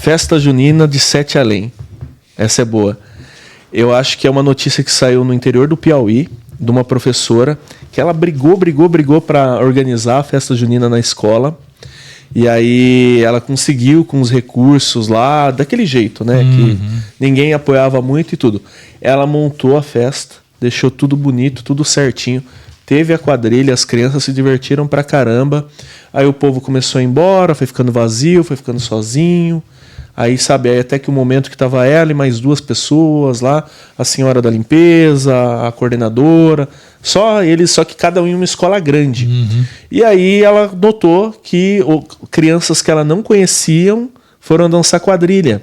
Festa junina de Sete Além. Essa é boa. Eu acho que é uma notícia que saiu no interior do Piauí, de uma professora, que ela brigou para organizar a festa junina na escola. E aí ela conseguiu com os recursos lá, daquele jeito, né? Que ninguém apoiava muito e tudo. Ela montou a festa, deixou tudo bonito, tudo certinho. Teve a quadrilha, as crianças se divertiram pra caramba. Aí o povo começou a ir embora, foi ficando vazio, foi ficando sozinho. Aí, sabe, aí até que o momento que tava ela e mais 2 pessoas lá, a senhora da limpeza, a coordenadora, só que cada um em uma escola grande. E aí ela notou que crianças que ela não conheciam foram dançar quadrilha.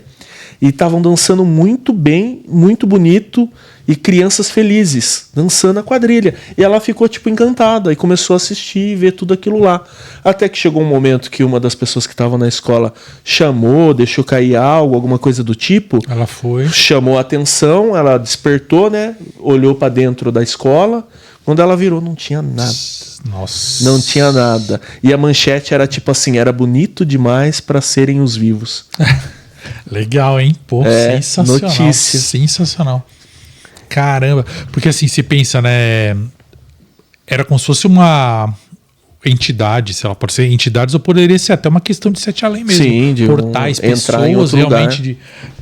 E estavam dançando muito bem, muito bonito, e crianças felizes, dançando a quadrilha. E ela ficou, tipo, encantada, e começou a assistir e ver tudo aquilo lá. Até que chegou um momento que uma das pessoas que estavam na escola chamou, deixou cair algo, alguma coisa do tipo. Ela foi. Chamou a atenção, ela despertou, né? Olhou para dentro da escola. Quando ela virou, não tinha nada. Nossa. Não tinha nada. E a manchete era tipo assim, era bonito demais para serem os vivos. Legal, hein? Pô, sensacional. Notícia. Sensacional. Caramba. Porque assim, se pensa, né? Era como se fosse uma entidade, sei lá, pode ser entidades ou poderia ser até uma questão de Sete Além mesmo. Sim, de portais, entrar em pessoas outro realmente lugar. de...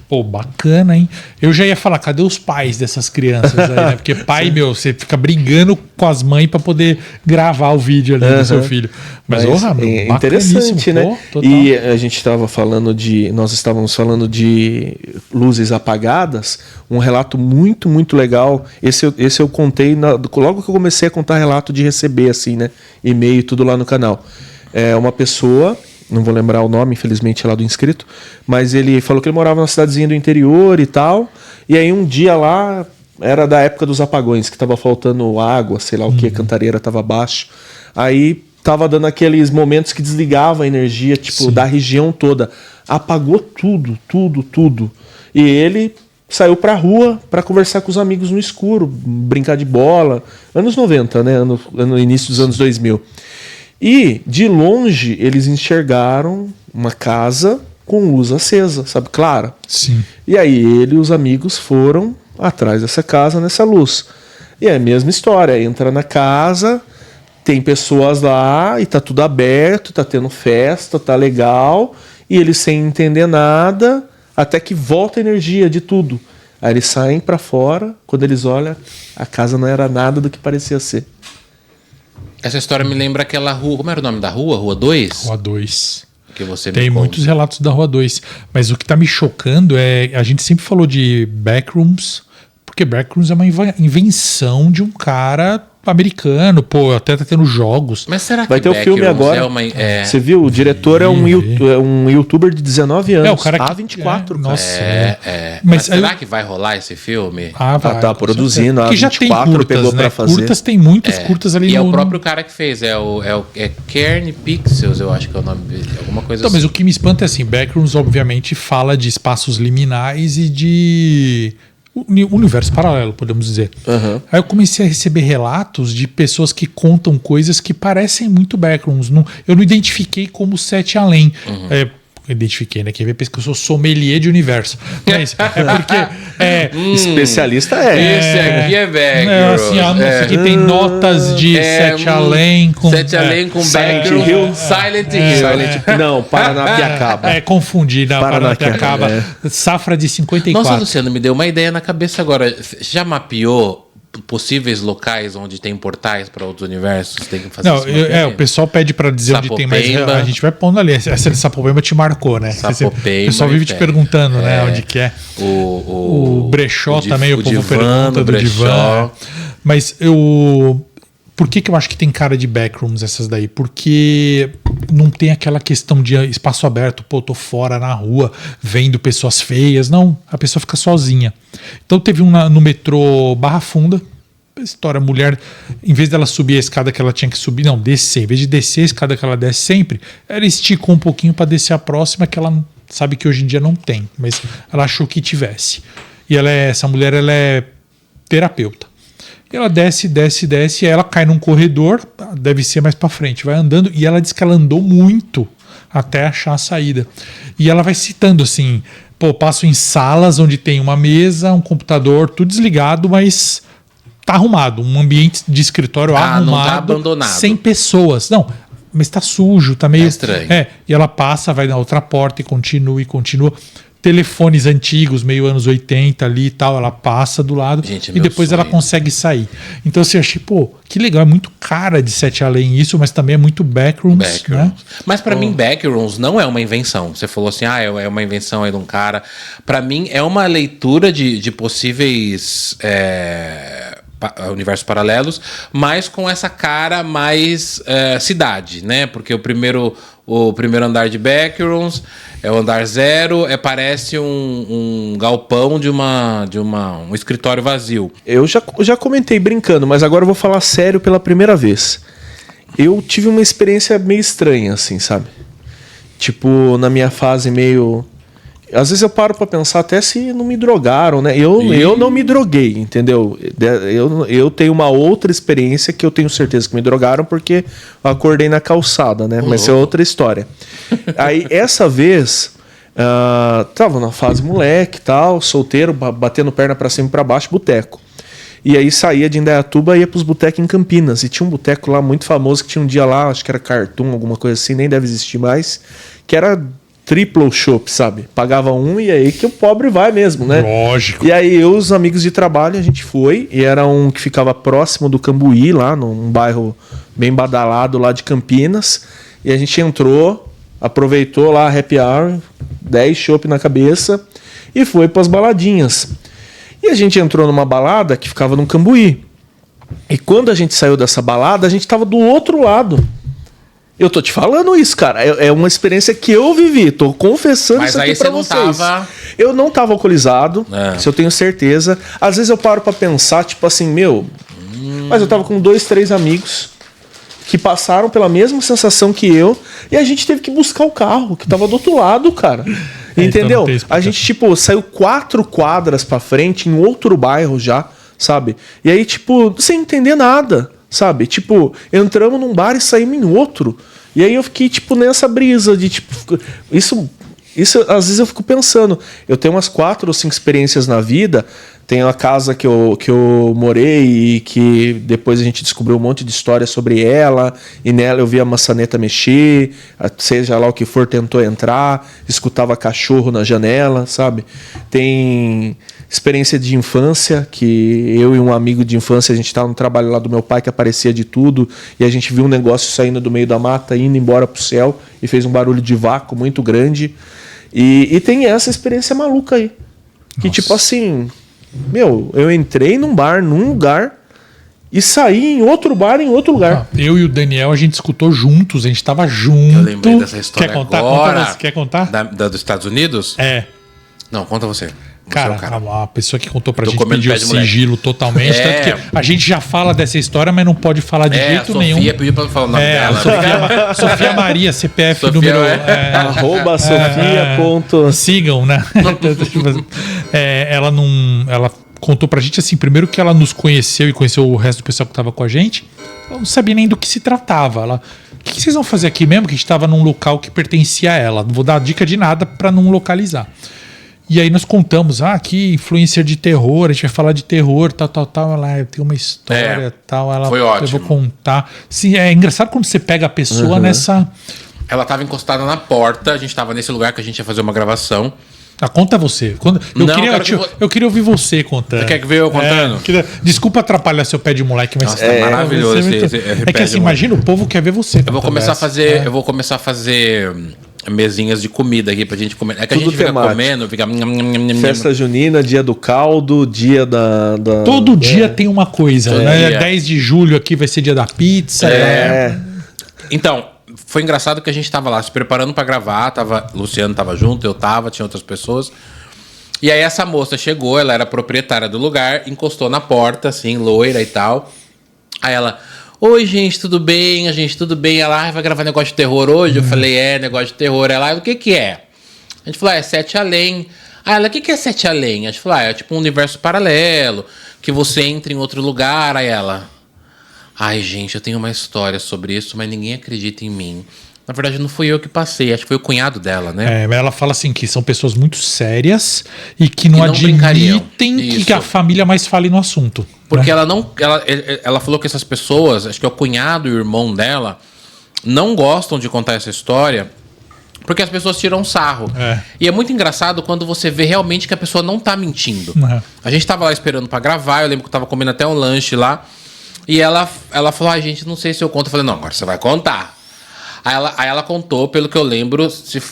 Pô, bacana, hein? Eu já ia falar, cadê os pais dessas crianças aí, né? Porque pai, meu, você fica brigando com as mães pra poder gravar o vídeo ali do seu filho. Mas é interessante, né? Pô, e a gente estava falando nós estávamos falando de luzes apagadas, um relato muito, muito legal. Esse eu contei logo que eu comecei a contar relato de receber, assim, né? E-mail, tudo lá no canal. É uma pessoa... Não vou lembrar o nome, infelizmente, lá do inscrito. Mas ele falou que ele morava numa cidadezinha do interior e tal. E aí um dia lá, era da época dos apagões, que tava faltando água, sei lá o que, a cantareira tava abaixo. Aí tava dando aqueles momentos que desligava a energia, tipo, da região toda. Apagou tudo, tudo, tudo. E ele saiu pra rua pra conversar com os amigos no escuro, brincar de bola. Anos 90, né? No início dos anos 2000. E, de longe, eles enxergaram uma casa com luz acesa, sabe? Clara. Sim. E aí ele e os amigos foram atrás dessa casa, nessa luz. E é a mesma história. Entra na casa, tem pessoas lá e tá tudo aberto, tá tendo festa, tá legal. E eles sem entender nada, até que volta a energia de tudo. Aí eles saem pra fora, quando eles olham, a casa não era nada do que parecia ser. Essa história me lembra aquela rua... Como era o nome da rua? Rua 2? Rua 2. Que você Tem muitos relatos da Rua 2. Mas o que tá me chocando é... A gente sempre falou de backrooms, porque backrooms é uma invenção de um cara americano. Pô, até tá tendo jogos. Mas será que vai ter o filme agora? Você viu? O diretor é um youtuber de 19 anos. É, o cara que... A24. Nossa. Mas será que vai rolar esse filme? Vai, tá produzindo. Porque já tem curtas, pegou né? pra fazer. Curtas, tem muitas curtas ali. E é o próprio cara que fez. É Kern Pixels, eu acho que é o nome dele. Alguma coisa então, assim. Mas o que me espanta é assim, Backrooms obviamente fala de espaços liminais e de universo paralelo, podemos dizer. Aí eu comecei a receber relatos de pessoas que contam coisas que parecem muito Backrooms. Eu não identifiquei como Sete Além. Identifiquei, né? Quer ver? Pensa que eu sou sommelier de universo. Mas é porque... especialista Esse aqui é background. Esse aqui tem notas de Sete Além com... Sete Além com background. Silent Hill. Não, Paranapiacaba. Confundi. Paranapiacaba. Safra de 54. Nossa, Luciano, me deu uma ideia na cabeça agora. Já mapeou possíveis locais onde tem portais para outros universos? Tem que fazer o pessoal pede para dizer onde tem mais. A gente vai pondo ali. Essa de Sapopemba te marcou, né? Sapopemba, o pessoal vive te perguntando, né? Onde que é. O brechó também, o povo pergunta do divã. Mas por que eu acho que tem cara de backrooms essas daí? Porque não tem aquela questão de espaço aberto, pô, tô fora na rua, vendo pessoas feias. Não, a pessoa fica sozinha. Então teve no metrô Barra Funda, história, mulher, em vez dela subir a escada que ela tinha que subir, não, descer. Em vez de descer a escada que ela desce sempre, ela esticou um pouquinho para descer a próxima, que ela sabe que hoje em dia não tem, mas ela achou que tivesse. E essa mulher, ela é terapeuta. E ela desce, e ela cai num corredor, deve ser mais pra frente, vai andando, e ela diz que ela andou muito até achar a saída. E ela vai citando assim, pô, passo em salas onde tem uma mesa, um computador, tudo desligado, mas tá arrumado, um ambiente de escritório arrumado, não tá abandonado. sem pessoas. Não, mas tá sujo, tá meio... É estranho. E ela passa, vai na outra porta e continua. Telefones antigos, meio anos 80 ali e tal, ela passa do lado. Gente, e depois sonho. ela consegue sair. Então assim, eu achei, pô, que legal, é muito cara de Sete Além isso, mas também é muito Backrooms, né? Mas pra mim, Backrooms não é uma invenção. Você falou assim, é uma invenção aí de um cara. Pra mim, é uma leitura de possíveis universos paralelos, mas com essa cara mais cidade, né? Porque o primeiro andar de Backrooms é o andar 0, parece um galpão de um escritório vazio. Eu já comentei brincando, mas agora eu vou falar sério pela primeira vez. Eu tive uma experiência meio estranha, assim, sabe? Tipo, na minha fase meio... Às vezes eu paro pra pensar até se não me drogaram, né? Eu não me droguei, entendeu? Eu tenho uma outra experiência que eu tenho certeza que me drogaram porque eu acordei na calçada, né? Mas é outra história. Aí, essa vez, tava na fase moleque e tal, solteiro, batendo perna pra cima e pra baixo, boteco. E aí saía de Indaiatuba e ia pros botecos em Campinas. E tinha um boteco lá muito famoso que tinha um dia lá, acho que era Cartoon, alguma coisa assim, nem deve existir mais, que era... triple chopp, sabe? Pagava e aí que o pobre vai mesmo, né? Lógico. E aí eu, os amigos de trabalho, a gente foi, e era um que ficava próximo do Cambuí, lá num bairro bem badalado lá de Campinas, e a gente entrou, aproveitou lá a happy hour, 10 chopp na cabeça, e foi pras baladinhas. E a gente entrou numa balada que ficava no Cambuí. E quando a gente saiu dessa balada, a gente tava do outro lado. Eu tô te falando isso, cara. É uma experiência que eu vivi. Tô confessando isso aqui pra vocês. Mas aí você não tava... Eu não tava alcoolizado, isso eu tenho certeza. Às vezes eu paro pra pensar, tipo assim, mas eu tava com 2, 3 amigos que passaram pela mesma sensação que eu e a gente teve que buscar o carro, que tava do outro lado, cara. Entendeu? Então a gente, tipo, saiu 4 quadras pra frente em outro bairro já, sabe? E aí, tipo, sem entender nada. Sabe? Tipo, entramos num bar e saímos em outro. E aí eu fiquei, tipo, nessa brisa de, tipo... Isso às vezes eu fico pensando. Eu tenho umas 4 ou 5 experiências na vida. Tem a casa que eu morei e que depois a gente descobriu um monte de história sobre ela. E nela eu vi a maçaneta mexer, seja lá o que for, tentou entrar. Escutava cachorro na janela, sabe? Tem... experiência de infância, que eu e um amigo de infância, a gente estava no trabalho lá do meu pai, que aparecia de tudo, e a gente viu um negócio saindo do meio da mata, indo embora pro céu, e fez um barulho de vácuo muito grande. E tem essa experiência maluca aí. Que tipo assim, eu entrei num bar, num lugar, e saí em outro bar, em outro lugar. Eu e o Daniel, a gente escutou juntos, a gente tava junto. Eu lembrei dessa história. Quer contar? Agora. Quer contar? Dos Estados Unidos? Não, conta você. Cara, a pessoa que contou pra gente pediu sigilo totalmente. Tanto que a gente já fala dessa história, mas não pode falar de jeito nenhum. Sofia pediu pra falar o nome dela. Sofia Maria, CPF Sofia, número... @ Sofia. Sigam, né? Ela contou pra gente assim, primeiro que ela nos conheceu e conheceu o resto do pessoal que tava com a gente. Ela não sabia nem do que se tratava. Ela... O que vocês vão fazer aqui mesmo? Que a gente tava num local que pertencia a ela. Não vou dar dica de nada pra não localizar. E aí nós contamos, aqui, influencer de terror, a gente vai falar de terror, tal. Ela, eu tenho uma história, tal. Ela, foi ótimo. Eu vou contar. Sim, é engraçado quando você pega a pessoa nessa... Ela estava encostada na porta, a gente estava nesse lugar que a gente ia fazer uma gravação. Conta você. Eu queria ouvir você contando. Você quer ver eu contando? Desculpa atrapalhar seu pé de moleque, mas... Nossa, é maravilhoso É que assim, imagina, o povo quer ver você. Eu vou começar a fazer... mesinhas de comida aqui pra gente comer. É que tudo a gente fica temático. Comendo, fica... Festa junina, dia do caldo, dia da... Todo dia tem uma coisa, né? 10 de julho aqui vai ser dia da pizza. Então, foi engraçado que a gente tava lá se preparando pra gravar, Luciano tava junto, eu tava, tinha outras pessoas. E aí essa moça chegou, ela era proprietária do lugar, encostou na porta, assim, loira e tal. Aí ela... Oi, gente, tudo bem? Ela, vai gravar negócio de terror hoje? Eu falei, negócio de terror. Ela, o que é? A gente falou, Sete Além. Aí ela, o que é Sete Além? A gente falou, é tipo um universo paralelo, que você entra em outro lugar. Aí ela, ai, gente, eu tenho uma história sobre isso, mas ninguém acredita em mim. Na verdade, não fui eu que passei, acho que foi o cunhado dela, né? Ela fala assim que são pessoas muito sérias e que não admitem que a família mais fale no assunto. Porque ela falou que essas pessoas, acho que é o cunhado e o irmão dela, não gostam de contar essa história porque as pessoas tiram sarro. E é muito engraçado quando você vê realmente que a pessoa não tá mentindo. A gente tava lá esperando pra gravar, eu lembro que eu tava comendo até um lanche lá, e ela falou, gente, não sei se eu conto. Eu falei, não, agora você vai contar. Aí ela contou, pelo que eu lembro, se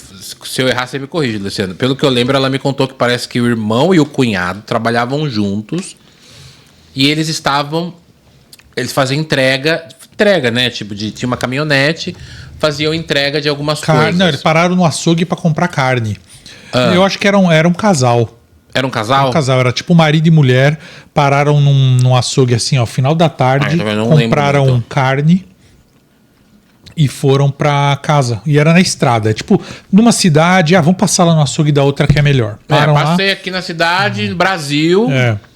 eu errar, você me corrige, Luciano. Pelo que eu lembro, ela me contou que parece que o irmão e o cunhado trabalhavam juntos, e eles faziam entrega, né? Tipo, tinha uma caminhonete, faziam entrega de algumas coisas. Não, eles pararam no açougue pra comprar carne. Eu acho que era um casal. Era um casal? Era um casal, era tipo marido e mulher, pararam num açougue assim, ó, final da tarde, compraram carne e foram pra casa. E era na estrada, tipo, numa cidade, vamos passar lá no açougue da outra que é melhor. Passei aqui na cidade, no Brasil,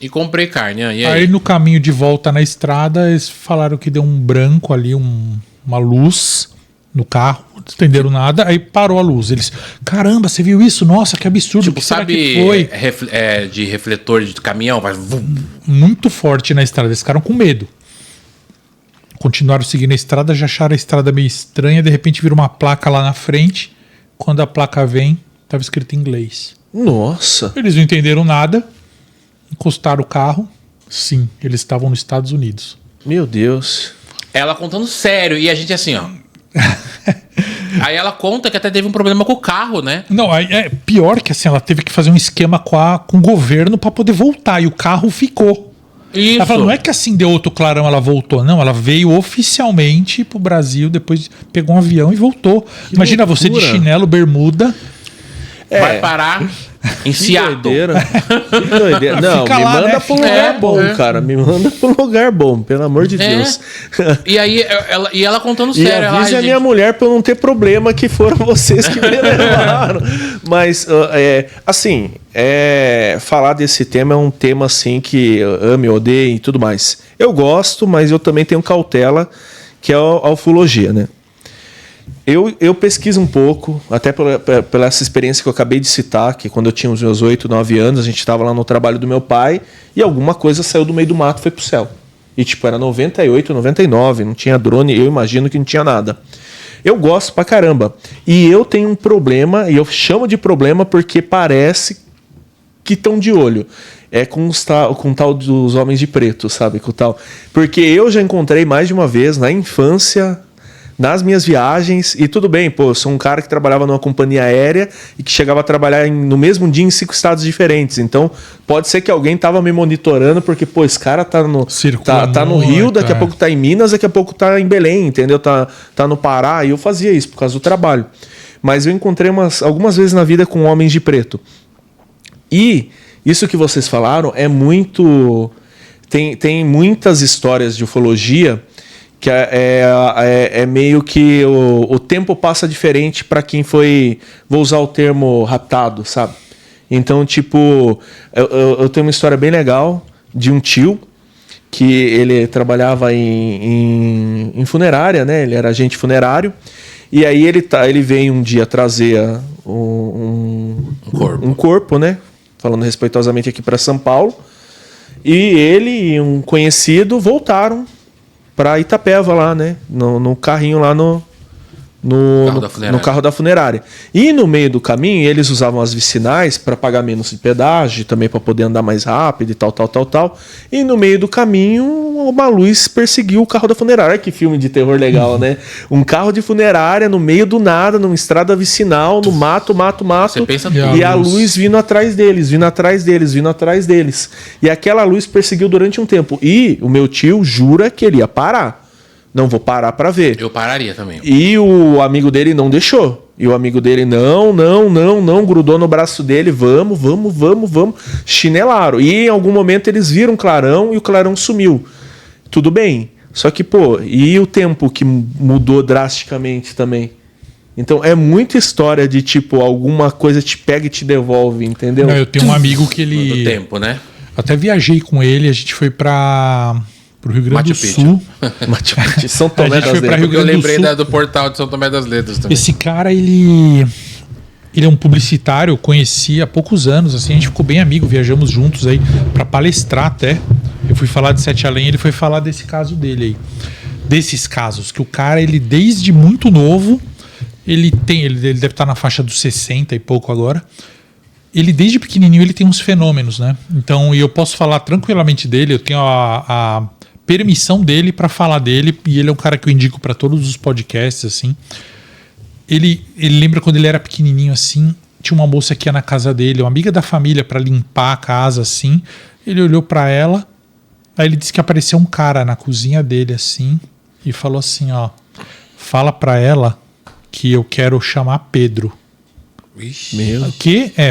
e comprei carne. E aí no caminho de volta na estrada, eles falaram que deu um branco ali, uma luz no carro, não entenderam nada, aí parou a luz. Eles, caramba, você viu isso? Nossa, que absurdo. Tipo, que será sabe, que foi? De refletor de caminhão, faz muito forte na estrada, eles ficaram com medo. Continuaram seguindo a estrada, já acharam a estrada meio estranha, de repente viram uma placa lá na frente. Quando a placa vem, estava escrito em inglês. Nossa! Eles não entenderam nada, encostaram o carro. Sim, eles estavam nos Estados Unidos. Meu Deus. Ela contando sério, e a gente assim, ó. Aí ela conta que até teve um problema com o carro, né? Não, é pior que assim, ela teve que fazer um esquema com o governo para poder voltar, e o carro ficou. Isso. Ela falou, não é que assim deu outro clarão, ela voltou. Não, ela veio oficialmente pro Brasil, depois pegou um avião e voltou. Imagina loucura. Você de chinelo, bermuda. Vai parar em Seattle. Que doideira. Não, fica me lá, manda né? pra um lugar bom, cara. Me manda pra um lugar bom, pelo amor de Deus. E aí, ela contando sério. E avise a minha mulher pra eu não ter problema que foram vocês que me levaram. Mas, assim, falar desse tema é um tema, assim, que eu amo, odeio e tudo mais. Eu gosto, mas eu também tenho cautela, que é a ufologia, né? Eu pesquiso um pouco, até pela essa experiência que eu acabei de citar, que quando eu tinha os meus 8, 9 anos, a gente estava lá no trabalho do meu pai e alguma coisa saiu do meio do mato e foi pro céu. E tipo, era 98, 99, não tinha drone, eu imagino que não tinha nada. Eu gosto pra caramba. E eu tenho um problema, e eu chamo de problema porque parece que estão de olho. É com o tal dos homens de preto, sabe? Com o tal. Porque eu já encontrei mais de uma vez, na infância, nas minhas viagens, e tudo bem, pô, eu sou um cara que trabalhava numa companhia aérea e que chegava a trabalhar no mesmo dia em 5 estados diferentes. Então, pode ser que alguém tava me monitorando, porque, pô, esse cara tá no Rio, daqui a pouco tá em Minas, daqui a pouco tá em Belém, entendeu? Tá no Pará, e eu fazia isso por causa do trabalho. Mas eu encontrei algumas vezes na vida com homens de preto. E isso que vocês falaram é muito... Tem muitas histórias de ufologia que é meio que o tempo passa diferente para quem foi, vou usar o termo, raptado, sabe? Então, tipo, eu tenho uma história bem legal de um tio que ele trabalhava em funerária, né? Ele era agente funerário. E aí ele veio um dia trazer um corpo, né? Falando respeitosamente aqui para São Paulo. E ele e um conhecido voltaram para Itapeva lá, né? No carrinho lá no carro da funerária. E no meio do caminho, eles usavam as vicinais para pagar menos de pedágio, também para poder andar mais rápido e tal. E no meio do caminho, uma luz perseguiu o carro da funerária. Que filme de terror legal, né? Um carro de funerária no meio do nada, numa estrada vicinal, no mato. Você pensa e a luz vindo atrás deles. E aquela luz perseguiu durante um tempo. E o meu tio jura que ele ia parar. Não vou parar pra ver. Eu pararia também. E o amigo dele não deixou. E o amigo dele não, grudou no braço dele, vamos, chinelaram. E em algum momento eles viram o clarão e o clarão sumiu. Tudo bem. Só que, pô, e o tempo que mudou drasticamente também? Então é muita história de tipo, alguma coisa te pega e te devolve, entendeu? Não, eu tenho um amigo que ele... Do tempo, né? Até viajei com ele, a gente foi pra pro Rio Grande do Machu Sul. Machu Picchu, São Tomé A gente das foi pra Letras. Rio Grande Eu do lembrei Sul. do portal de São Tomé das Letras também. Esse cara, ele é um publicitário, eu conheci há poucos anos, assim, a gente ficou bem amigo, viajamos juntos aí pra palestrar até. Eu fui falar de Sete Além, ele foi falar desse caso dele aí. Desses casos, que o cara, ele desde muito novo, ele deve estar na faixa dos 60 e pouco agora. Ele desde pequenininho ele tem uns fenômenos, né? Então, eu posso falar tranquilamente dele, eu tenho a permissão dele para falar dele, e ele é um cara que eu indico para todos os podcasts, assim. Ele lembra quando ele era pequenininho, assim, tinha uma moça que ia na casa dele, uma amiga da família, para limpar a casa, assim. Ele olhou para ela, aí ele disse que apareceu um cara na cozinha dele, assim, e falou assim, ó, fala para ela que eu quero chamar Pedro. Vixe.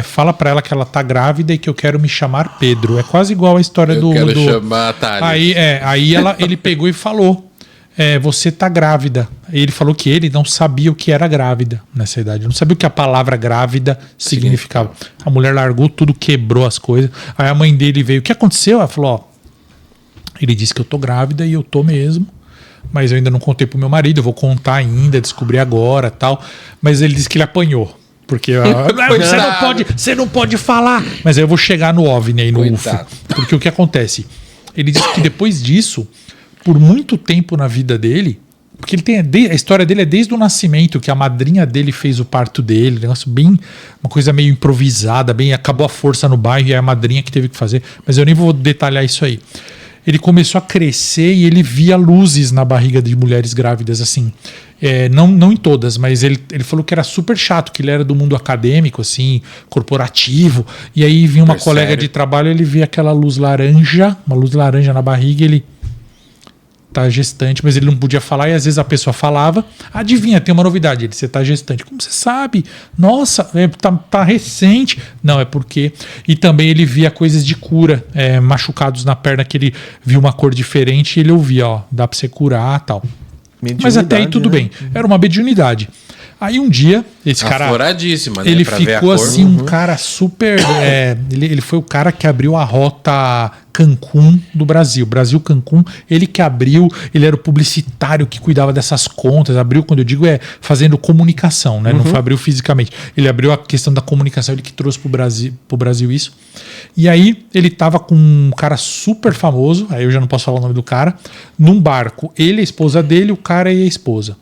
Fala pra ela que ela tá grávida e que eu quero me chamar Pedro. É quase igual a história Eu quero chamar a Thales. Aí ele pegou e falou: você tá grávida. E ele falou que ele não sabia o que era grávida nessa idade. Não sabia o que a palavra grávida significava. A mulher largou tudo, quebrou as coisas. Aí a mãe dele veio: o que aconteceu? Ela falou: ó, ele disse que eu tô grávida e eu tô mesmo. Mas eu ainda não contei pro meu marido, eu vou contar ainda, descobrir agora, tal. Mas ele disse que ele apanhou. Porque você não pode falar. Mas aí eu vou chegar no OVNI aí, no UFO. Porque o que acontece? Ele disse que depois disso, por muito tempo na vida dele, porque ele tem a história dele é desde o nascimento, que a madrinha dele fez o parto dele, negócio bem, uma coisa meio improvisada, bem, acabou a força no bairro e é a madrinha que teve que fazer. Mas eu nem vou detalhar isso aí. Ele começou a crescer e ele via luzes na barriga de mulheres grávidas, assim. Não em todas, mas ele falou que era super chato, que ele era do mundo acadêmico, assim, corporativo. E aí vinha uma colega de trabalho, ele via aquela luz laranja, uma luz laranja na barriga, e ele tá gestante, mas ele não podia falar, e às vezes a pessoa falava, adivinha, tem uma novidade, você tá gestante. Como você sabe? Nossa, tá recente. Não, é porque... E também ele via coisas de cura, machucados na perna, que ele viu uma cor diferente, e ele ouvia, ó, dá pra você curar e tal. Mas até aí tudo bem. Era uma mediunidade. Aí um dia, esse cara... Afloradíssima, né? Ele ficou assim, um cara super... ele foi o cara que abriu a rota Cancún do Brasil. Brasil-Cancún, ele que abriu, ele era o publicitário que cuidava dessas contas. Abriu, quando eu digo, fazendo comunicação, né? Não foi abriu fisicamente. Ele abriu a questão da comunicação, ele que trouxe pro Brasil isso. E aí, ele tava com um cara super famoso, aí eu já não posso falar o nome do cara, num barco. Ele, a esposa dele, o cara e a esposa.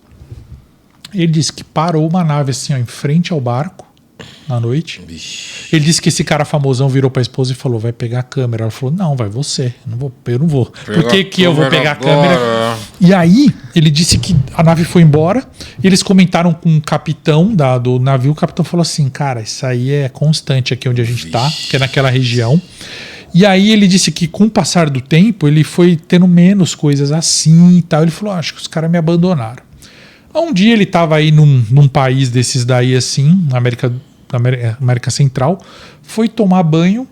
Ele disse que parou uma nave assim, ó, em frente ao barco, na noite. Vixe. Ele disse que esse cara famosão virou pra esposa e falou: vai pegar a câmera. Ela falou: não, vai você. Eu não vou. Por que eu vou pegar a câmera? E aí, ele disse que a nave foi embora. E eles comentaram com o capitão do navio. O capitão falou assim: cara, isso aí é constante aqui onde a gente tá, que é naquela região. E aí ele disse que com o passar do tempo, ele foi tendo menos coisas assim e tal. Ele falou: acho que os caras me abandonaram. Um dia ele estava aí num país desses daí assim, na América Central, foi tomar banho,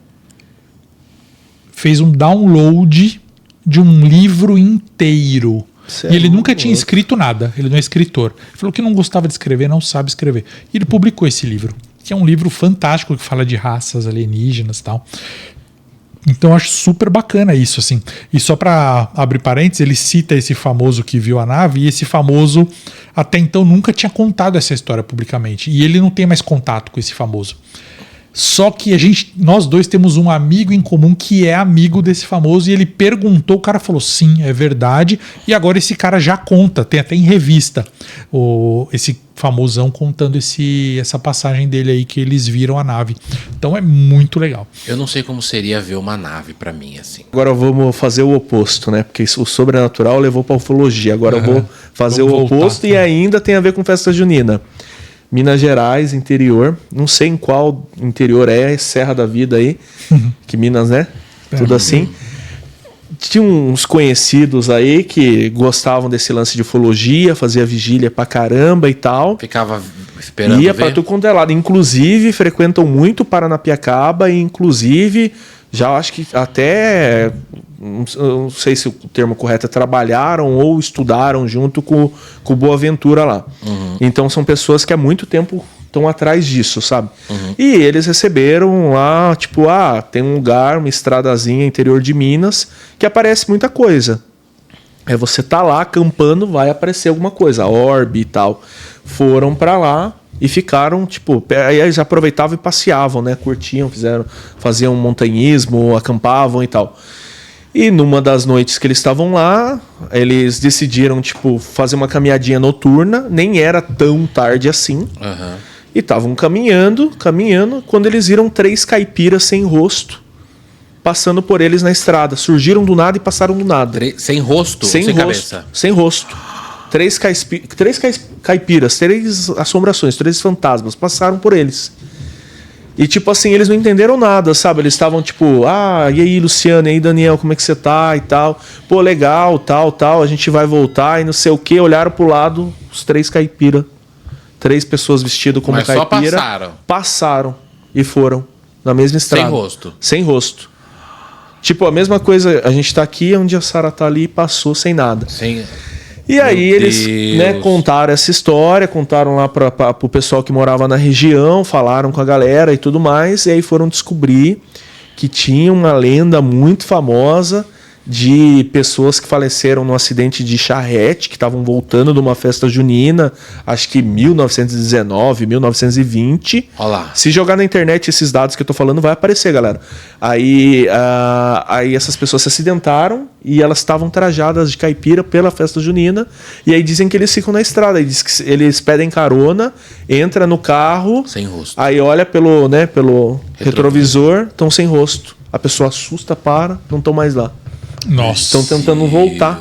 fez um download de um livro inteiro. E ele nunca tinha escrito nada, ele não é escritor. Ele falou que não gostava de escrever, não sabe escrever. E ele publicou esse livro, que é um livro fantástico, que fala de raças alienígenas e tal. Então eu acho super bacana isso, assim. E só para abrir parênteses, ele cita esse famoso que viu a nave, e esse famoso até então nunca tinha contado essa história publicamente. E ele não tem mais contato com esse famoso. Só que nós dois temos um amigo em comum que é amigo desse famoso, e ele perguntou, o cara falou: sim, é verdade. E agora esse cara já conta, tem até em revista esse famosão contando essa passagem dele aí, que eles viram a nave. Então é muito legal. Eu não sei como seria ver uma nave pra mim, assim. Agora vamos fazer o oposto, né? Porque o sobrenatural levou pra ufologia. Agora eu vou fazer o oposto, e ainda tem a ver com festa junina. Minas Gerais, interior. Não sei em qual interior Serra da Vida aí. Que Minas, né? Tudo assim. Tinha uns conhecidos aí que gostavam desse lance de ufologia, fazia vigília pra caramba e tal. Ficava esperando Ia pra tudo quanto é lado. Inclusive, frequentam muito Paranapiacaba e inclusive, já acho que até... Não sei se o termo correto é trabalharam ou estudaram junto com o Boaventura lá. Então são pessoas que há muito tempo estão atrás disso, sabe? E eles receberam lá, tipo, tem um lugar, uma estradazinha interior de Minas, que aparece muita coisa. É você tá lá acampando, vai aparecer alguma coisa, orbe e tal. Foram pra lá e ficaram, tipo, aí eles aproveitavam e passeavam, né? Curtiam, faziam montanhismo, acampavam e tal. E numa das noites que eles estavam lá, eles decidiram, tipo, fazer uma caminhadinha noturna, nem era tão tarde assim. Uhum. E estavam caminhando, quando eles viram 3 caipiras sem rosto passando por eles na estrada. Surgiram do nada e passaram do nada. Sem rosto? Sem rosto, cabeça? Sem rosto. 3 caipiras, 3 assombrações, 3 fantasmas passaram por eles. E tipo assim, eles não entenderam nada, sabe? Eles estavam tipo, e aí Luciano, e aí Daniel, como é que você tá e tal? Pô, legal, tal, a gente vai voltar e não sei o que. Olharam pro lado, os 3 caipiras. 3 pessoas vestidas como caipira. Só passaram e foram na mesma estrada. Sem rosto. Sem rosto. Tipo, a mesma coisa, a gente tá aqui, onde a Sara tá ali e passou sem nada. E aí eles, né, contaram essa história, contaram lá pro pessoal que morava na região, falaram com a galera e tudo mais, e aí foram descobrir que tinha uma lenda muito famosa de pessoas que faleceram num acidente de charrete, que estavam voltando de uma festa junina, acho que 1919, 1920. Olá. Se jogar na internet esses dados que eu tô falando, vai aparecer, galera. Aí essas pessoas se acidentaram e elas estavam trajadas de caipira pela festa junina. E aí dizem que eles ficam na estrada. Diz que eles pedem carona, entra no carro, sem rosto. Aí olha pelo retrovisor, estão sem rosto. A pessoa assusta, não estão mais lá. Nossa. Estão tentando voltar.